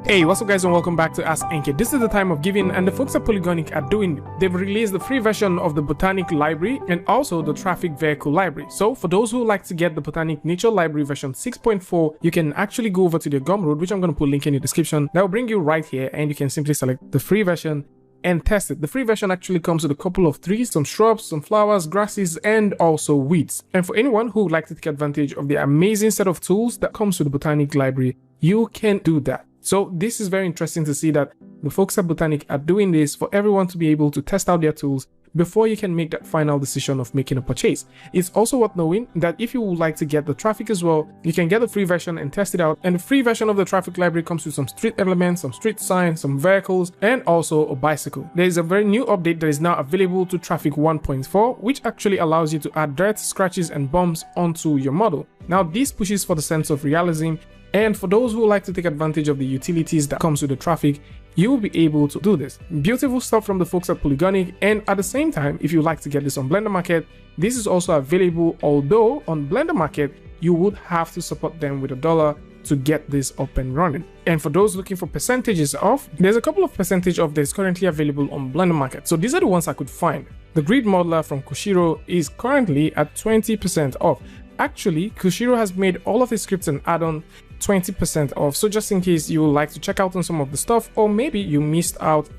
Hey, what's up guys, and welcome back to Ask NK. This is the time of giving, and the folks at Polygonic are doing it. They've released the free version of the Botanic Library and also the Traffic Vehicle Library. So for those who like to get the Botanic Nature Library version 6.4, you can actually go over to the Gumroad, which I'm going to put a link in the description. That will bring you right here, and you can simply select the free version and test it. The free version actually comes with a couple of trees, some shrubs, some flowers, grasses, and also weeds. And for anyone who would like to take advantage of the amazing set of tools that comes with the Botanic Library, you can do that. So this is very interesting to see that the folks at Botanic are doing this for everyone to be able to test out their tools before you can make that final decision of making a purchase. It's also worth knowing that if you would like to get the traffic as well, you can get the free version and test it out. And the free version of the traffic library comes with some street elements, some street signs, some vehicles, and also a bicycle. There is a very new update that is now available to Traffic 1.4, which actually allows you to add dirt, scratches, and bumps onto your model. Now this pushes for the sense of realism, and for those who like to take advantage of the utilities that comes with the traffic, you will be able to do this. Beautiful stuff from the folks at Polygonic, and at the same time, if you like to get this on Blender Market, this is also available, although on Blender Market, you would have to support them with $1 to get this up and running. And for those looking for percentages off, there's a couple of percentage off that is currently available on Blender Market. So these are the ones I could find. The Grid Modeler from Kushiro is currently at 20% off. Actually, Kushiro has made all of his scripts and add-on 20% off, so just in case you would like to check out on some of the stuff, or maybe you missed out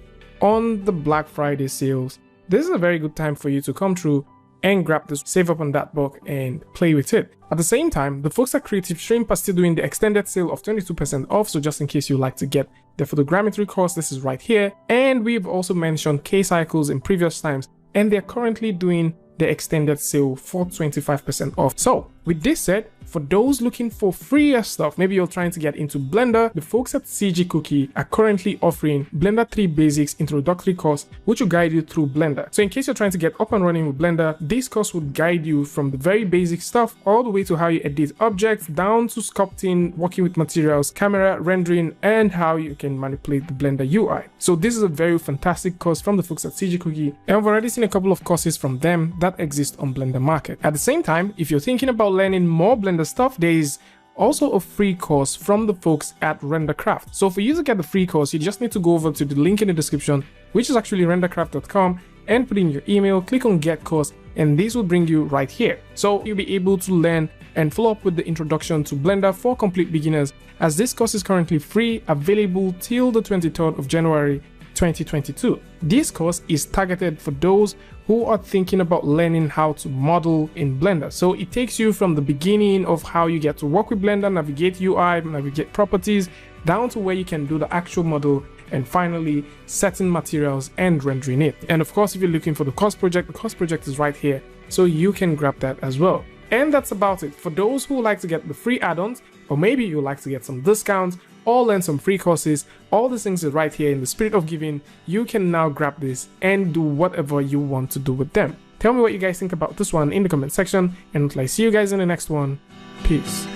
on the Black Friday sales, this is a very good time for you to come through and grab this, save up on that book and play with it. At the same time, the folks at Creative Shrimp are still doing the extended sale of 22% off, so just in case you like to get the photogrammetry course, this is right here. And we've also mentioned K-Cycles in previous times, and they're currently doing the extended sale for 25% off. So with this said, for those looking for freer stuff, maybe you're trying to get into Blender, the folks at CG Cookie are currently offering Blender 3 Basics Introductory course, which will guide you through Blender. So in case you're trying to get up and running with Blender, this course would guide you from the very basic stuff all the way to how you edit objects, down to sculpting, working with materials, camera, rendering, and how you can manipulate the Blender UI. So this is a very fantastic course from the folks at CG Cookie, and I've already seen a couple of courses from them that exist on Blender Market. At the same time, if you're thinking about learning more Blender stuff, there is also a free course from the folks at RenderCraft. So for you to get the free course, you just need to go over to the link in the description, which is actually rendercraft.com, and put in your email, click on Get Course, and this will bring you right here. So you'll be able to learn and follow up with the introduction to Blender for complete beginners, as this course is currently free, available till the 23rd of January 2022. This course is targeted for those who are thinking about learning how to model in Blender. So it takes you from the beginning of how you get to work with Blender, navigate UI, navigate properties, down to where you can do the actual model, and finally setting materials and rendering it. And of course, if you're looking for the course project, the course project is right here, so you can grab that as well. And that's about it. For those who like to get the free add-ons, or maybe you like to get some discounts or learn some free courses, all these things are right here. In the spirit of giving, you can now grab this and do whatever you want to do with them. Tell me what you guys think about this one in the comment section, and until I see you guys in the next one, peace.